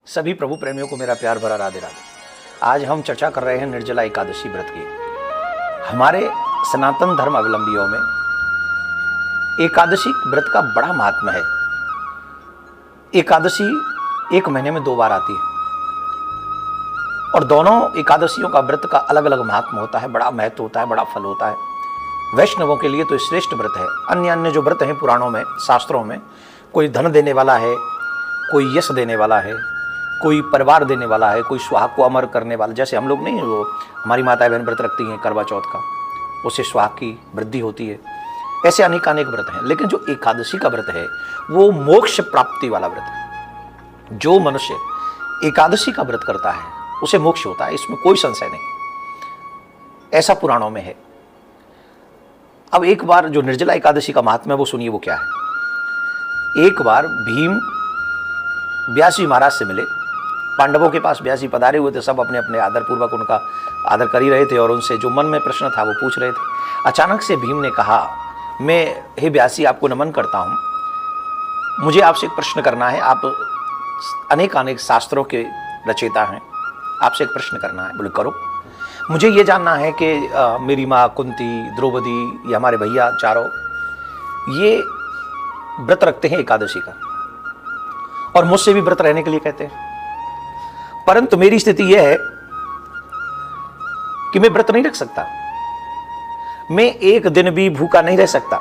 सभी प्रभु प्रेमियों को मेरा प्यार भरा राधे राधे। आज हम चर्चा कर रहे हैं निर्जला एकादशी व्रत की। हमारे सनातन धर्म अवलंबियों में एकादशी व्रत का बड़ा महत्व है। एकादशी एक महीने में 2 बार आती है और दोनों एकादशियों का व्रत का अलग अलग महत्व होता है, बड़ा महत्व होता है, बड़ा फल होता है। वैष्णवों के लिए तो श्रेष्ठ व्रत है। अन्य अन्य जो व्रत हैं पुराणों में, शास्त्रों में, कोई धन देने वाला है, कोई यश देने वाला है, कोई परिवार देने वाला है, कोई सुहाग को अमर करने वाला। जैसे हम लोग नहीं, वो हमारी माताएं बहन व्रत रखती हैं करवा चौथ का, उससे सुहाग की वृद्धि होती है। ऐसे अनेक व्रत हैं, लेकिन जो एकादशी का व्रत है वो मोक्ष प्राप्ति वाला व्रत है। जो मनुष्य एकादशी का व्रत करता है उसे मोक्ष होता है, इसमें कोई संशय नहीं। ऐसा पुराणों में है। अब एक बार जो निर्जला एकादशी का महात्म्य है वो सुनिए, वो क्या है। एक बार भीम व्यास जी महाराज से मिले। पांडवों के पास व्यास जी पधारे हुए थे, सब अपने अपने आदर पूर्वक उनका आदर कर ही रहे थे और उनसे जो मन में प्रश्न था वो पूछ रहे थे। अचानक से भीम ने कहा, मैं हे व्यास जी आपको नमन करता हूँ, मुझे आपसे एक प्रश्न करना है। आप अनेक शास्त्रों के रचयिता हैं, आपसे एक प्रश्न करना है। बोले करो। मुझे ये जानना है कि मेरी माँ कुंती, द्रौपदी, ये हमारे भैया चारों, ये व्रत रखते हैं एकादशी का और मुझसे भी व्रत रहने के लिए कहते हैं, परंतु मेरी स्थिति यह है कि मैं व्रत नहीं रख सकता। मैं एक दिन भी भूखा नहीं रह सकता,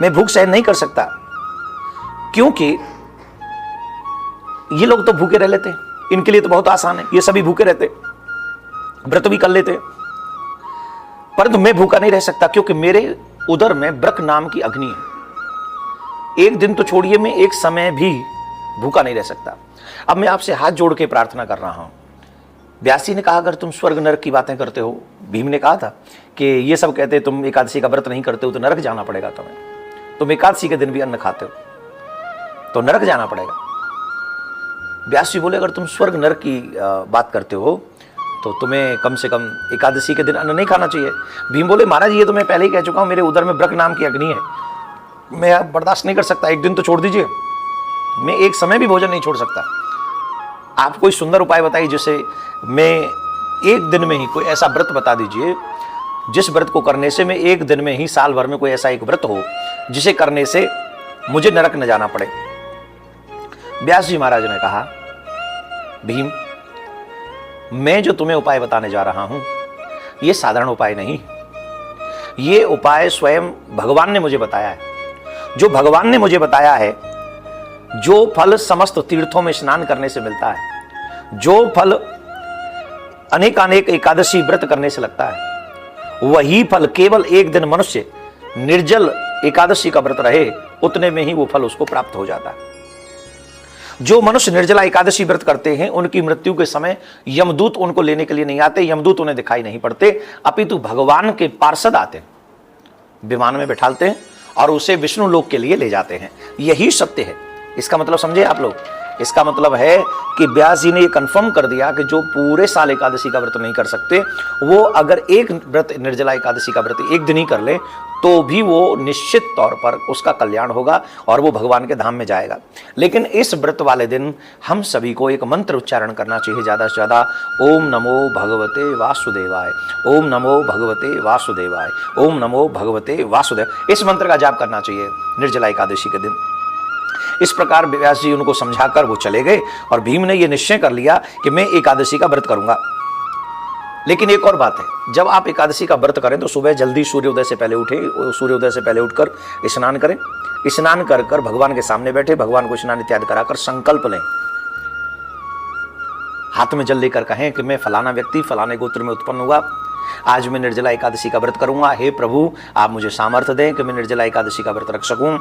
मैं भूख सहन नहीं कर सकता, क्योंकि ये लोग तो भूखे रह लेते हैं, इनके लिए तो बहुत आसान है, ये सभी भूखे रहते, व्रत भी कर लेते, परंतु मैं भूखा नहीं रह सकता क्योंकि मेरे उदर में ब्रक नाम की अग्नि है। एक दिन तो छोड़िए, मैं एक समय भी भूखा नहीं रह सकता। अब मैं आपसे हाथ जोड़ के प्रार्थना कर रहा हूं। व्यास जी ने कहा, अगर तुम स्वर्ग नरक की बातें करते हो, भीम ने कहा था कि ये सब कहते तुम एकादशी का व्रत नहीं करते हो तो नरक जाना पड़ेगा तुम्हें, तुम एकादशी के दिन भी अन्न खाते हो तो नरक जाना पड़ेगा। व्यास जी बोले, अगर तुम स्वर्ग नरक की बात करते हो तो तुम्हें कम से कम एकादशी के दिन अन्न नहीं खाना चाहिए। भीम बोले, महाराज ये तो मैं पहले ही कह चुका हूं, मेरे उदर में ब्रक नाम की अग्नि है, मैं अब बर्दाश्त नहीं कर सकता, एक दिन तो छोड़ दीजिए, मैं एक समय भी भोजन नहीं छोड़ सकता। आप कोई सुंदर उपाय बताइए जिससे मैं एक दिन में ही, कोई ऐसा व्रत बता दीजिए जिस व्रत को करने से मैं एक दिन में ही, साल भर में कोई ऐसा एक व्रत हो जिसे करने से मुझे नरक न जाना पड़े। व्यास जी महाराज ने कहा, भीम मैं जो तुम्हें उपाय बताने जा रहा हूं यह साधारण उपाय नहीं, ये उपाय स्वयं भगवान ने मुझे बताया है। जो भगवान ने मुझे बताया है, जो फल समस्त तीर्थों में स्नान करने से मिलता है, जो फल अनेक एकादशी व्रत करने से लगता है, वही फल केवल एक दिन मनुष्य निर्जल एकादशी का व्रत रहे उतने में ही वो फल उसको प्राप्त हो जाता है। जो मनुष्य निर्जला एकादशी व्रत करते हैं उनकी मृत्यु के समय यमदूत उनको लेने के लिए नहीं आते, यमदूत उन्हें दिखाई नहीं पड़ते, अपितु भगवान के पार्षद आते हैं, विमान में बैठालते हैं और उसे विष्णु लोक के लिए ले जाते हैं। यही सत्य है। इसका मतलब समझे आप लोग, इसका मतलब है कि व्यास जी ने ये कंफर्म कर दिया कि जो पूरे साल एकादशी का व्रत नहीं कर सकते, वो अगर एक व्रत निर्जला एकादशी का व्रत एक दिन ही कर ले तो भी वो निश्चित तौर पर उसका कल्याण होगा और वो भगवान के धाम में जाएगा। लेकिन इस व्रत वाले दिन हम सभी को एक मंत्र उच्चारण करना चाहिए ज़्यादा से ज़्यादा, ओम नमो भगवते वासुदेवाय, ओम नमो भगवते वासुदेवाय, ओम नमो भगवते वासुदेव। इस मंत्र का जाप करना चाहिए निर्जला एकादशी के दिन। इस प्रकार व्यास जी उनको समझाकर वो चले गए और भीम ने ये निश्चय कर लिया कि मैं एकादशी का व्रत करूंगा। लेकिन एक और बात है, जब आप एकादशी का व्रत करें तो सुबह जल्दी सूर्योदय से पहले उठे, सूर्योदय से पहले उठकर स्नान करें, स्नान कर कर भगवान के सामने बैठे, भगवान को स्नान इत्यादि कराकर संकल्प लें, हाथ में जल लेकर कहें कि मैं फलाना व्यक्ति फलाने गोत्र में उत्पन्न हुआ, आज मैं निर्जला एकादशी का व्रत करूंगा, हे प्रभु आप मुझे सामर्थ्य दें कि मैं निर्जला एकादशी का व्रत रख सकूं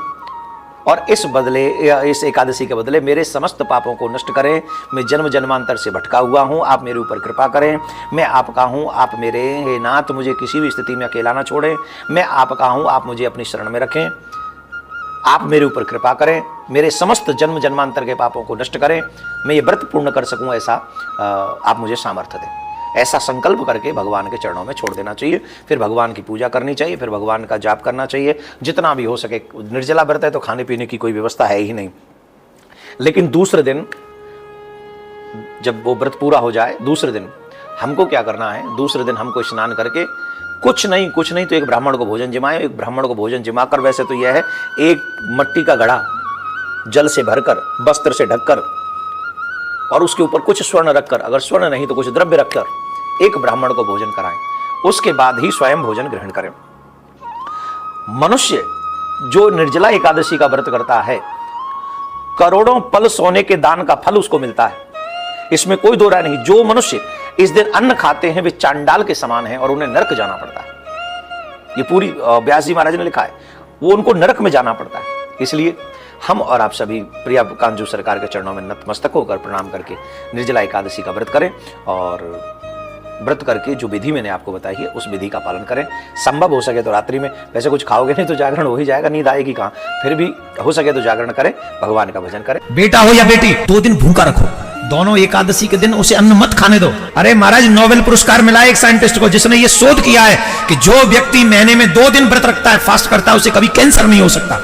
और इस एकादशी के बदले मेरे समस्त पापों को नष्ट करें। मैं जन्म जन्मांतर से भटका हुआ हूँ, आप मेरे ऊपर कृपा करें, मैं आपका हूँ, आप मेरे हे नाथ, मुझे किसी भी स्थिति में अकेला ना छोड़ें, मैं आपका हूँ, आप मुझे अपनी शरण में रखें, आप मेरे ऊपर कृपा करें, मेरे समस्त जन्म जन्मांतर के पापों को नष्ट करें, मैं ये व्रत पूर्ण कर सकूँ, ऐसा आप मुझे सामर्थ्य दें। ऐसा संकल्प करके भगवान के चरणों में छोड़ देना चाहिए। फिर भगवान की पूजा करनी चाहिए, फिर भगवान का जाप करना चाहिए जितना भी हो सके। निर्जला व्रत है तो खाने पीने की कोई व्यवस्था है ही नहीं, लेकिन दूसरे दिन जब वो व्रत पूरा हो जाए दूसरे दिन हमको क्या करना है, दूसरे दिन हमको स्नान करके कुछ नहीं तो एक ब्राह्मण को भोजन जिमाए। एक ब्राह्मण को भोजन जिमाकर, वैसे तो यह है एक मट्टी का घड़ा जल से भरकर, वस्त्र से ढककर और उसके ऊपर कुछ स्वर्ण रखकर, अगर स्वर्ण नहीं तो कुछ द्रव्य रखकर एक ब्राह्मण को भोजन कराएं। उसके बाद ही स्वयं भोजन ग्रहण करें। मनुष्य जो निर्जला एकादशी का व्रत करता है, करोड़ों पल सोने के दान का फल उसको मिलता है, इसमें कोई दो राय नहीं। जो मनुष्य इस दिन अन्न खाते हैं वे चांडाल के समान हैं और उन्हें नरक जाना पड़ता है। ये पूरी व्यास जी महाराज ने लिखा है, वो उनको नरक में जाना पड़ता है। इसलिए हम और आप सभी प्रिया कांजू सरकार के चरणों में नतमस्तक होकर प्रणाम करके निर्जला एकादशी का व्रत करें और व्रत करके जो विधि मैंने आपको बताई है उस विधि का पालन करें। संभव हो सके तो रात्रि में, वैसे कुछ खाओगे नहीं तो जागरण हो ही जाएगा, नींद आएगी कहाँ, फिर भी हो सके तो जागरण करें, भगवान का भजन करें। बेटा हो या बेटी 2 दिन भूखा रखो, दोनों एकादशी के दिन उसे अन्न मत खाने दो। अरे महाराज नोबेल पुरस्कार मिला है एक साइंटिस्ट को जिसने ये शोध किया है कि जो व्यक्ति महीने में 2 दिन व्रत रखता है, फास्ट करता है, उसे कभी कैंसर नहीं हो सकता।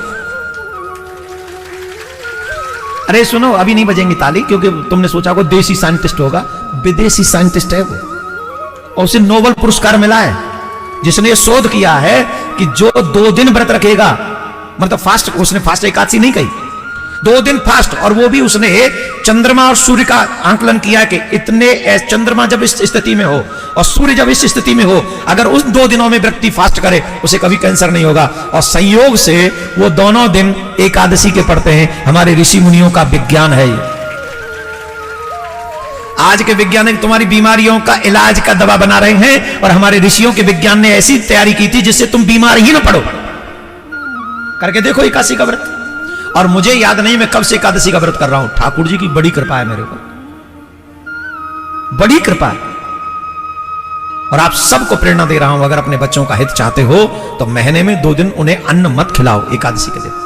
अरे सुनो, अभी नहीं बजेंगी ताली क्योंकि तुमने सोचा को देसी साइंटिस्ट होगा, विदेशी साइंटिस्ट है वो, और उसे नोबेल पुरस्कार मिला है जिसने ये शोध किया है कि जो 2 दिन व्रत रखेगा, मतलब फास्ट, उसने फास्ट एकादशी नहीं कही, 2 दिन फास्ट, और वो भी उसने चंद्रमा और सूर्य का आंकलन किया कि इतने चंद्रमा जब इस स्थिति में हो और सूर्य जब इस स्थिति में हो, अगर उस 2 दिनों में व्यक्ति फास्ट करे उसे कभी कैंसर नहीं होगा। और संयोग से वो दोनों दिन एकादशी के पड़ते हैं। हमारे ऋषि मुनियों का विज्ञान है ये। आज के वैज्ञानिक तुम्हारी बीमारियों का इलाज का दवा बना रहे हैं और हमारे ऋषियों के विज्ञान ने ऐसी तैयारी की थी जिससे तुम बीमार ही ना पड़ो। करके देखो एकादशी का व्रत। और मुझे याद नहीं मैं कब से एकादशी का व्रत कर रहा हूं, ठाकुर जी की बड़ी कृपा है मेरे ऊपर, बड़ी कृपा है। और आप सबको प्रेरणा दे रहा हूं, अगर अपने बच्चों का हित चाहते हो तो महीने में 2 दिन उन्हें अन्न मत खिलाओ एकादशी के दिन।